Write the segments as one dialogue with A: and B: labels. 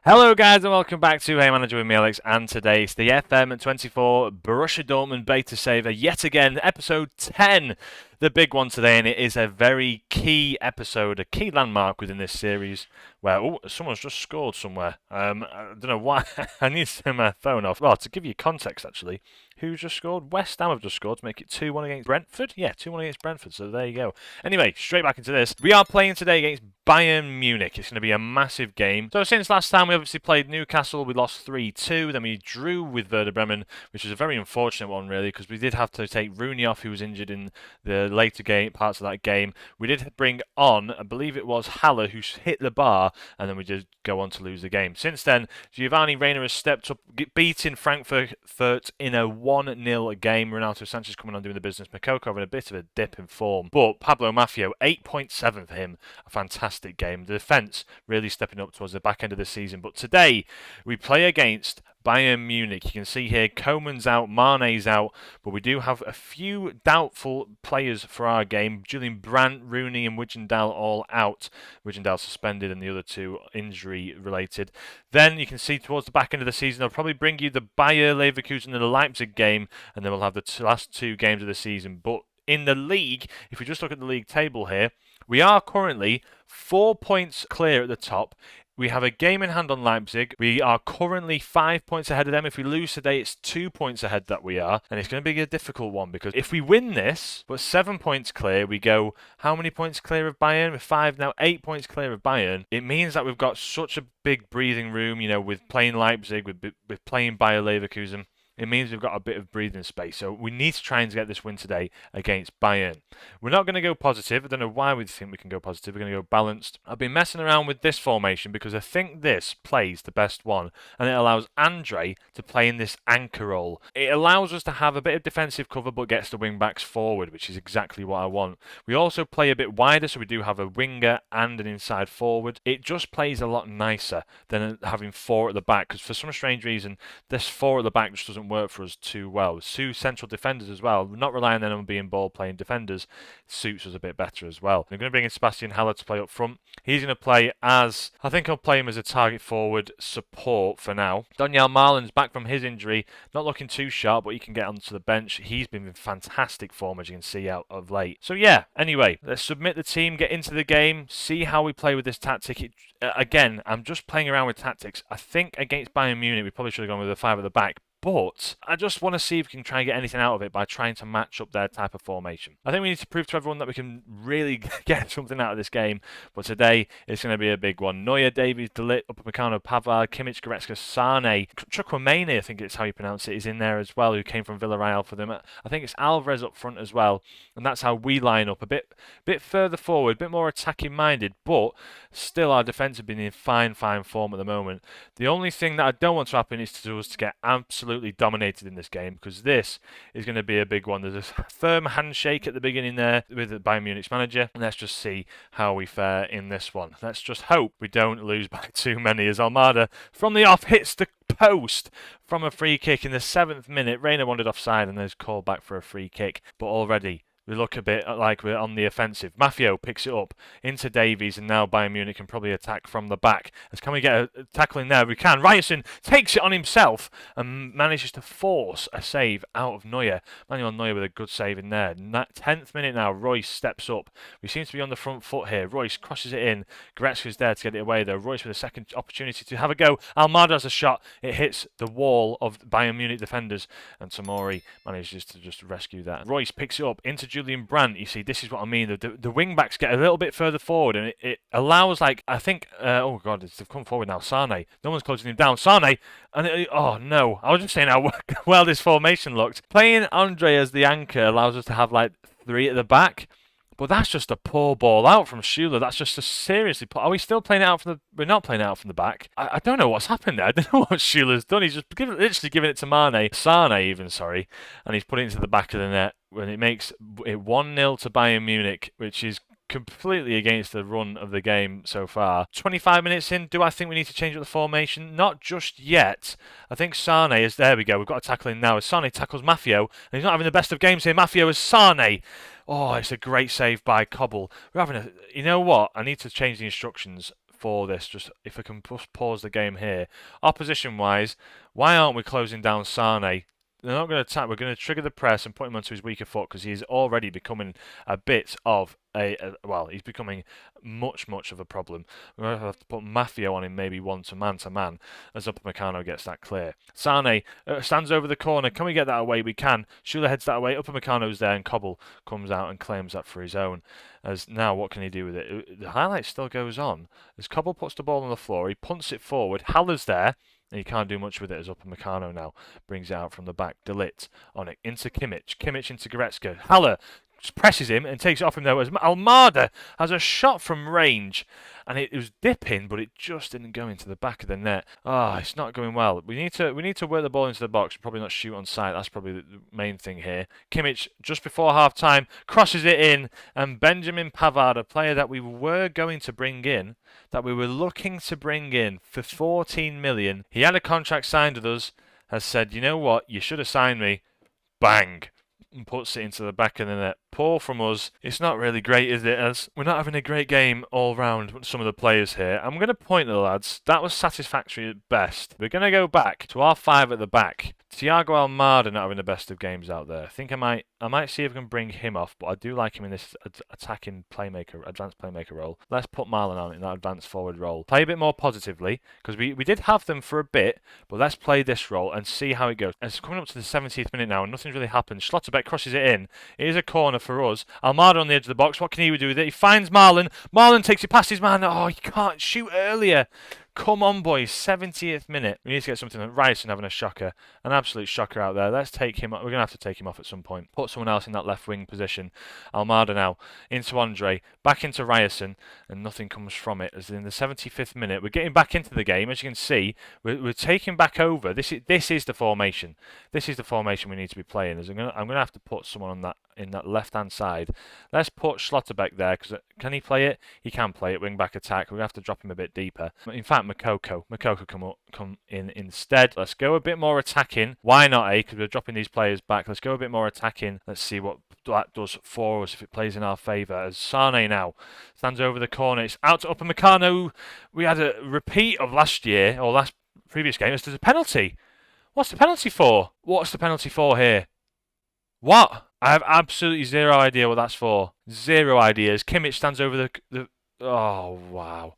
A: Hello guys and welcome back to Hey Manager with me Alex, and today it's the FM24 Borussia Dortmund Beta Saver yet again, episode 10, the big one today, and it is a very key episode, a key landmark within this series where, someone's just scored somewhere. I don't know why, I need to turn my phone off. Well, to give you context actually, who's just scored? West Ham have just scored to make it 2-1 against Brentford. Yeah, 2-1 against Brentford, so there you go. Anyway, straight back into this. We are playing today against Bayern Munich. It's going to be a massive game. So since last time we obviously played Newcastle, we lost 3-2, then we drew with Werder Bremen, which was a very unfortunate one really, because we did have to take Rooney off, who was injured in the later parts of that game. We did bring on, I believe it was Haller, who hit the bar, and then we did go on to lose the game. Since then, Giovanni Reina has stepped up, beating Frankfurt in a 1-0 game. Renato Sanchez coming on doing the business. Makoko having a bit of a dip in form. But Pablo Maffio, 8.7 for him. A fantastic game. The defence really stepping up towards the back end of the season. But today, we play against Bayern Munich. You can see here, Koeman's out, Mane's out, but we do have a few doubtful players for our game. Julian Brandt, Rooney and Wijndal all out. Wijndal suspended and the other two injury related. Then you can see towards the back end of the season, I'll probably bring you the Bayer Leverkusen and the Leipzig game, and then we'll have the last two games of the season. But in the league, if we just look at the league table here, we are currently 4 points clear at the top. We have a game in hand on Leipzig. We are currently 5 points ahead of them. If we lose today, it's 2 points ahead that we are. And it's going to be a difficult one, because if we win this, but 7 points clear, we go how many points clear of Bayern? We're 5 now, 8 points clear of Bayern. It means that we've got such a big breathing room, you know, with playing Leipzig, with playing Bayer Leverkusen. It means we've got a bit of breathing space. So we need to try and get this win today against Bayern. We're not going to go positive. I don't know why we think we can go positive. We're going to go balanced. I've been messing around with this formation because I think this plays the best one. And it allows Andre to play in this anchor role. It allows us to have a bit of defensive cover but gets the wing backs forward, which is exactly what I want. We also play a bit wider, so we do have a winger and an inside forward. It just plays a lot nicer than having 4 at the back, because for some strange reason, this 4 at the back just doesn't work for us too well. 2 central defenders as well. We're not relying on them being ball-playing defenders. Suits us a bit better as well. I'm going to bring in Sebastian Haller to play up front. He's going to play as, I think I'll play him as a target forward support for now. Daniel Marlin's back from his injury. Not looking too sharp, but he can get onto the bench. He's been in fantastic form, as you can see, out of late. So yeah, anyway, let's submit the team, get into the game, see how we play with this tactic. Again, I'm just playing around with tactics. I think against Bayern Munich, we probably should have gone with a 5 at the back. But I just want to see if we can try and get anything out of it by trying to match up their type of formation. I think we need to prove to everyone that we can really get something out of this game. But today, it's going to be a big one. Neuer, Davies, De Ligt, Upamecano, Pavard, Kimmich, Goretzka, Sane, Chukwuemeni, I think it's how you pronounce it, is in there as well, who came from Villarreal for them. I think it's Alvarez up front as well. And that's how we line up. A bit further forward, a bit more attacking minded, but still our defence have been in fine form at the moment. The only thing that I don't want to happen is to us to get absolutely dominated in this game, because this is going to be a big one. There's a firm handshake at the beginning there with the Bayern Munich's manager, and let's just see how we fare in this one. Let's just hope we don't lose by too many, as Almada from the off hits the post from a free kick in the 7th minute. Reina wandered offside and there's called back for a free kick, but already we look a bit like we're on the offensive. Maffio picks it up into Davies, and now Bayern Munich can probably attack from the back. Can we get a tackle in there? We can. Ryerson takes it on himself and manages to force a save out of Neuer. Manuel Neuer with a good save in there. 10th minute now, Royce steps up. We seem to be on the front foot here. Royce crosses it in. Goretzka's there to get it away though. Royce with a second opportunity to have a go. Almada has a shot. It hits the wall of Bayern Munich defenders, and Tomori manages to just rescue that. Royce picks it up into Julian Brandt. You see, this is what I mean. The wing backs get a little bit further forward, and it allows, like, I think, oh god, they've come forward now. Sane, no one's closing him down. Sane, and oh no, I was just saying how well this formation looked. Playing Andre as the anchor allows us to have like 3 at the back. But that's just a poor ball out from Schuler. That's just a seriously poor... Are we still playing it out from the... We're not playing it out from the back. I don't know what's happened there. I don't know what Schuler's done. He's just literally giving it to Sane even, sorry. And he's put it into the back of the net when it makes it 1-0 to Bayern Munich, which is completely against the run of the game so far. 25 minutes in, do I think we need to change up the formation? Not just yet. I think Sane is... There we go. We've got a tackle in now. As Sane tackles Maffio, and he's not having the best of games here. Maffio is Sane. Oh, it's a great save by Cobble. We're having a... You know what? I need to change the instructions for this. Just if I can just pause the game here. Opposition-wise, why aren't we closing down Sane? They're not going to attack. We're going to trigger the press and put him onto his weaker foot because he's already becoming a bit of well, he's becoming much of a problem. We're going to have to put Mafia on him, maybe one to man, as Upamecano gets that clear. Sane stands over the corner. Can we get that away? We can. Schuler heads that away. Upamecano's there, and Cobble comes out and claims that for his own. As now, what can he do with it? The highlight still goes on. As Cobble puts the ball on the floor, he punts it forward. Haller's there. And he can't do much with it as Upamecano now brings it out from the back. De Ligt on it into Kimmich. Kimmich into Goretzka. Haller presses him and takes it off him there. As Almada has a shot from range. And it was dipping, but it just didn't go into the back of the net. It's not going well. We need to work the ball into the box. Probably not shoot on sight. That's probably the main thing here. Kimmich, just before half-time, crosses it in. And Benjamin Pavard, a player that we were going to bring in, that we were looking to bring in for 14 million. He had a contract signed with us, has said, you know what, you should have signed me. Bang. And puts it into the back of the net. Poor from us. It's not really great, is it? As we're not having a great game all round with some of the players here. I'm going to point to the lads. That was satisfactory at best. We're going to go back to our 5 at the back. Thiago Almada not having the best of games out there. I think I might see if I can bring him off, but I do like him in this attacking playmaker, advanced playmaker role. Let's put Marlon on in that advanced forward role. Play a bit more positively, because we did have them for a bit, but let's play this role and see how it goes. And it's coming up to the 70th minute now, and nothing's really happened. Schlotterbeck crosses it in. It is a corner for us. Almada on the edge of the box. What can he do with it? He finds Marlon. Marlon takes it past his man. Oh, you can't shoot earlier. Come on, boys. 70th minute. We need to get something like Ryerson having a shocker. An absolute shocker out there. Let's take him. We're going to have to take him off at some point. Put someone else in that left wing position. Almada now into Andre. Back into Ryerson. And nothing comes from it. As in the 75th minute, we're getting back into the game. As you can see, we're taking back over. This is the formation. This is the formation we need to be playing. As I'm going to have to put someone on that in that left-hand side. Let's put Schlotterbeck there, because can he play it? He can play it, wing-back attack. We're going to have to drop him a bit deeper. In fact, Makoko come in instead. Let's go a bit more attacking. Why not, because we're dropping these players back. Let's go a bit more attacking. Let's see what that does for us if it plays in our favour. As Sane now stands over the corner. It's out to Upamecano. We had a repeat of last year, or last previous game. There's a penalty. What's the penalty for? What's the penalty for here? What? I have absolutely zero idea what that's for. Zero ideas. Kimmich stands over the oh, wow.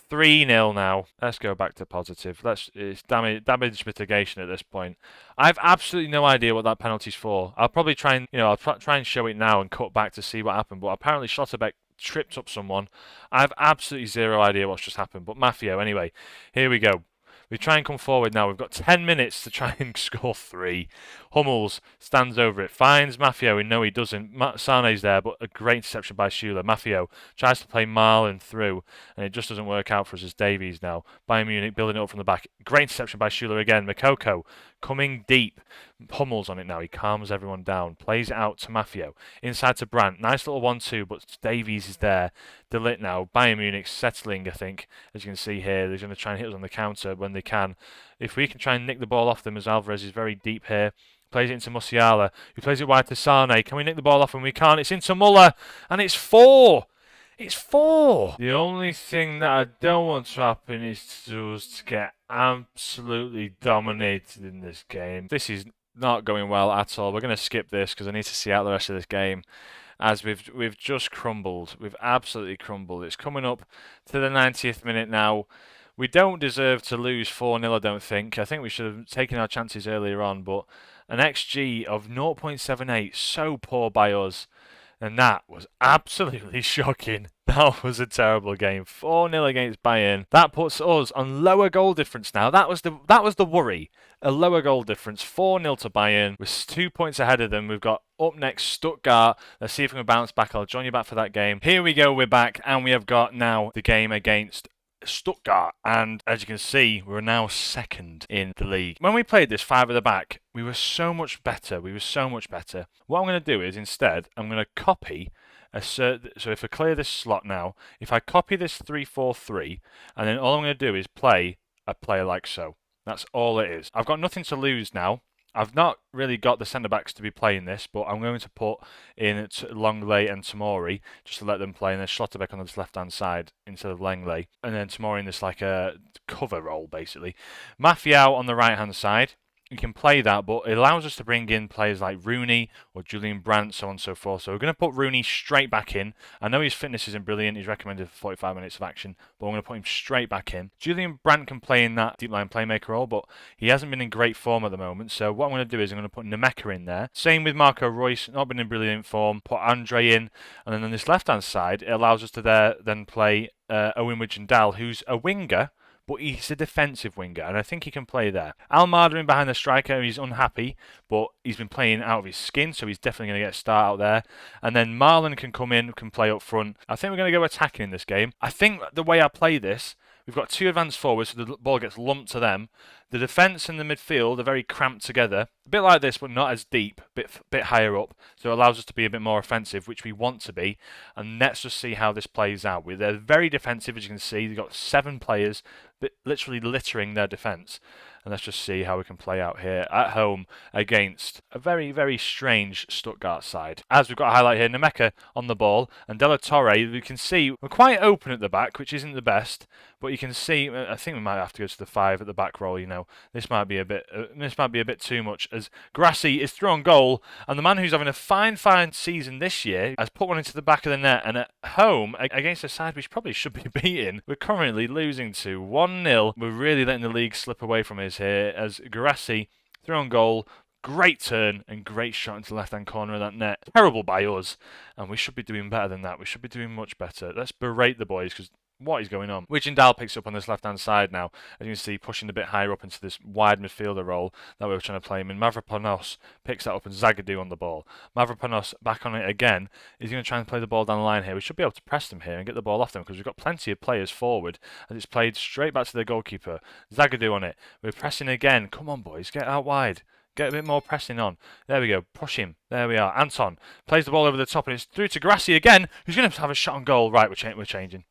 A: 3-0 now. Let's go back to positive. It's damage mitigation at this point. I have absolutely no idea what that penalty's for. I'll probably try and, I'll try and show it now and cut back to see what happened. But apparently Schlotterbeck tripped up someone. I have absolutely zero idea what's just happened. But Mafia, anyway. Here we go. We try and come forward now. We've got 10 minutes to try and score 3. Hummels stands over it. Finds Mafio. We know he doesn't. Sane's there, but a great interception by Schuler. Mafio tries to play Marlon through, and it just doesn't work out for us as Davies now. Bayern Munich building it up from the back. Great interception by Schuler again. Makoko coming deep. Hummels on it now. He calms everyone down. Plays it out to Mafio. Inside to Brandt. Nice little 1-2, but Davies is there. De Ligt now. Bayern Munich settling, I think, as you can see here. They're going to try and hit us on the counter when they can. If we can try and nick the ball off them, as Alvarez is very deep here. Plays it into Musiala, who plays it wide to Sane. Can we nick the ball off him? We can't. It's into Muller, and it's 4. It's 4. The only thing that I don't want to happen is to get absolutely dominated in this game. This is not going well at all. We're going to skip this because I need to see out the rest of this game. As we've just crumbled. We've absolutely crumbled. It's coming up to the 90th minute now. We don't deserve to lose 4-0, I don't think. I think we should have taken our chances earlier on, but an XG of 0.78, so poor by us. And that was absolutely shocking. That was a terrible game. 4-0 against Bayern. That puts us on lower goal difference now. That was the worry. A lower goal difference. 4-0 to Bayern. We're 2 points ahead of them. We've got up next Stuttgart. Let's see if we can bounce back. I'll join you back for that game. Here we go. We're back. And we have got now the game against Stuttgart, and as you can see, we're now second in the league. When we played this 5 at the back, we were so much better. What I'm going to do is instead, I'm going to copy so if I clear this slot now, if I copy this 3-4-3, and then all I'm going to do is play a player like so. That's all it is. I've got nothing to lose now. I've not really got the centre-backs to be playing this, but I'm going to put in Longley and Tomori just to let them play, and then Schlotterbeck on this left-hand side instead of Langley, and then Tomori in this like a cover role, basically. Mafiao on the right-hand side. You can play that, but it allows us to bring in players like Rooney or Julian Brandt, so on and so forth. So we're going to put Rooney straight back in. I know his fitness isn't brilliant. He's recommended for 45 minutes of action, but I'm going to put him straight back in. Julian Brandt can play in that deep line playmaker role, but he hasn't been in great form at the moment. So what I'm going to do is I'm going to put Nemeka in there. Same with Marco Reus, not been in brilliant form. Put Andre in, and then on this left-hand side, it allows us to then play Owen Wijndal, who's a winger, but he's a defensive winger, and I think he can play there. Almada in behind the striker, he's unhappy, but he's been playing out of his skin, so he's definitely going to get a start out there. And then Marlon can come in, can play up front. I think we're going to go attacking in this game. I think the way I play this, we've got two advanced forwards, so the ball gets lumped to them. The defence and the midfield are very cramped together. A bit like this, but not as deep, bit higher up. So it allows us to be a bit more offensive, which we want to be. And let's just see how this plays out. They're very defensive, as you can see. They've got 7 players literally littering their defence. And let's just see how we can play out here at home against a very, very strange Stuttgart side. As we've got a highlight here, Nemeka on the ball, and Della Torre, we can see we're quite open at the back, which isn't the best, but you can see, I think we might have to go to the 5 at the back roll, you know. This might be a bit too much, as Grassi is through on goal, and the man who's having a fine season this year has put one into the back of the net, and at home, against a side which probably should be beaten, we're currently losing to 1-0. We're really letting the league slip away from us here, as Grassi through on goal. Great turn and great shot into the left-hand corner of that net. Terrible by us, and we should be doing better than that. We should be doing much better. Let's berate the boys, because what is going on? Wijndal picks up on this left-hand side now, as you can see, pushing a bit higher up into this wide midfielder role that we were trying to play him in. Mavropanos picks that up, and Zagadou on the ball. Mavropanos back on it again. He's going to try and play the ball down the line here. We should be able to press them here and get the ball off them, because we've got plenty of players forward, and it's played straight back to the goalkeeper. Zagadou on it. We're pressing again. Come on, boys, get out wide. Get a bit more pressing on. There we go. Push him. There we are. Anton plays the ball over the top, and it's through to Grassi again, who's going to have a shot on goal. Right, we're changing.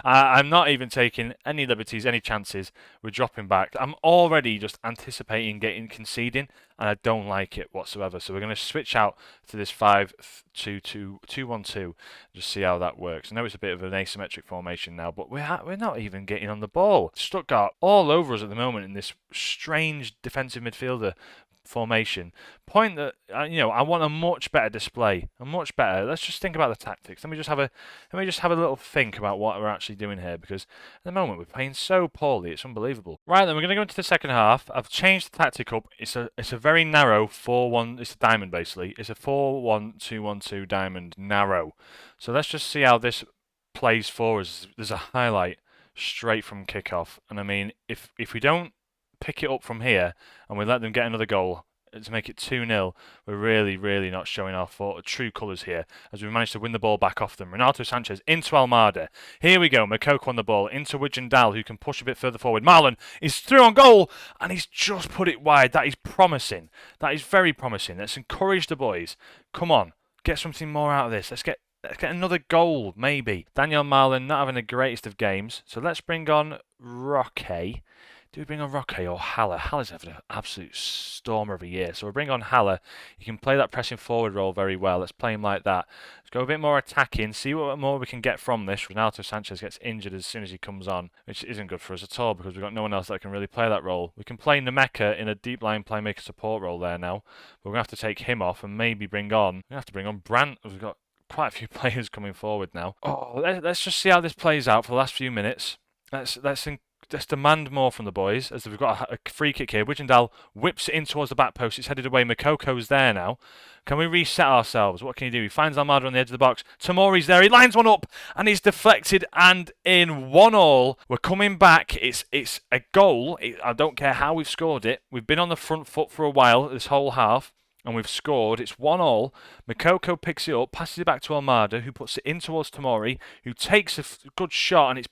A: I'm not even taking any liberties, any chances. We're dropping back. I'm already just anticipating conceding, and I don't like it whatsoever. So we're going to switch out to this 5-2-2-1-2. Just see how that works. I know it's a bit of an asymmetric formation now, but we're not even getting on the ball. Stuttgart all over us at the moment in this strange defensive midfielder formation. Point that I want a much better display, Let's just think about the tactics. Let me just have a little think about what we're actually doing here, because at the moment we're playing so poorly, it's unbelievable. Right then, we're going to go into the second half. I've changed the tactic up. It's a very narrow 4-1. It's a diamond basically. It's a 4-1-2-1-2 diamond narrow. So let's just see how this plays for us. There's a highlight straight from kickoff, and I mean, if we don't pick it up from here and we let them get another goal to make it 2-0, we're really not showing our true colours here, as we managed to win the ball back off them. Renato Sanchez into Almada. Here we go. Makoko on the ball into Wijndal, who can push a bit further forward. Marlon is through on goal, and he's just put it wide. That is promising. That is very promising. Let's encourage the boys. Come on, get something more out of this. Let's get another goal, maybe. Daniel Marlon not having the greatest of games, so let's bring on Roque. Do we bring on Roque or Haller? Haller's having an absolute stormer of a year. So we'll bring on Haller. He can play that pressing forward role very well. Let's play him like that. Let's go a bit more attacking. See what more we can get from this. Renato Sanchez gets injured as soon as he comes on, which isn't good for us at all, because we've got no one else that can really play that role. We can play Nemeka in a deep line playmaker support role there now. But we're going to have to take him off and maybe bring on Brandt. We've got quite a few players coming forward now. Let's just see how this plays out for the last few minutes. Let's demand more from the boys, as we've got a free kick here. Wijndal whips it in towards the back post. It's headed away. Makoko's there now. Can we reset ourselves? What can he do? He finds Almada on the edge of the box. Tomori's there. He lines one up, and he's deflected and in. 1-1. We're coming back. It's a goal. I don't care how we've scored it. We've been on the front foot for a while this whole half, and we've scored. It's 1-1. Makoko picks it up, passes it back to Almada, who puts it in towards Tomori, who takes a good shot, and it's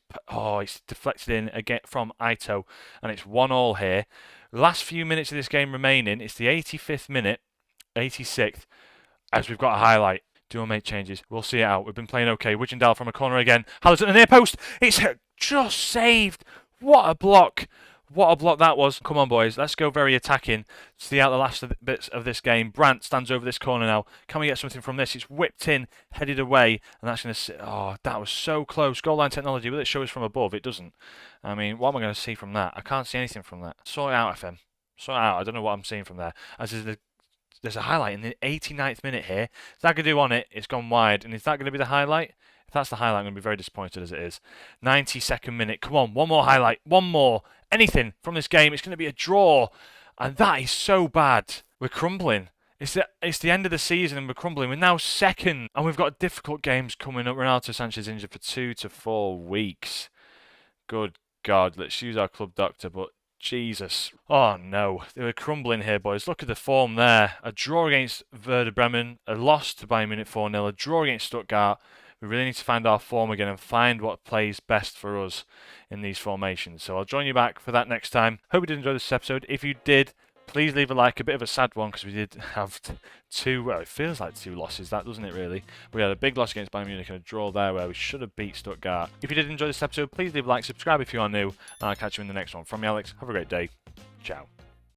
A: deflected in again from Ito, and it's 1-1 here. Last few minutes of this game remaining. It's the 85th minute, 86th, as we've got a highlight. Do we make changes? We'll see it out. We've been playing okay. Wijndal from a corner again. Haller's at the near post. It's just saved. What a block. What a block that was. Come on, boys. Let's go very attacking. See out the last bits of this game. Brandt stands over this corner now. Can we get something from this? It's whipped in, headed away, and that's going to sit. Oh, that was so close. Goal line technology. Will it show us from above? It doesn't. I mean, what am I going to see from that? I can't see anything from that. Sort it out, FM. Sort it out. I don't know what I'm seeing from there. As there's a highlight in the 89th minute here. Zagadou on it. It's gone wide. And is that going to be the highlight? If that's the highlight, I'm going to be very disappointed as it is. 92nd minute. Come on, one more highlight. One more. Anything from this game. It's going to be a draw. And that is so bad. We're crumbling. It's the end of the season and we're crumbling. We're now second. And we've got difficult games coming up. Ronaldo Sanchez injured for 2 to 4 weeks. Good God. Let's use our club doctor, but Jesus. Oh no. They were crumbling here, boys. Look at the form there. A draw against Werder Bremen. A loss to Bayern Munich 4-0. A draw against Stuttgart. We really need to find our form again and find what plays best for us in these formations. So I'll join you back for that next time. Hope you did enjoy this episode. If you did, please leave a like. A bit of a sad one because we did have two, well, it feels like 2 losses, that doesn't it really? We had a big loss against Bayern Munich and a draw there where we should have beat Stuttgart. If you did enjoy this episode, please leave a like, subscribe if you are new, and I'll catch you in the next one. From me, Alex, have a great day. Ciao.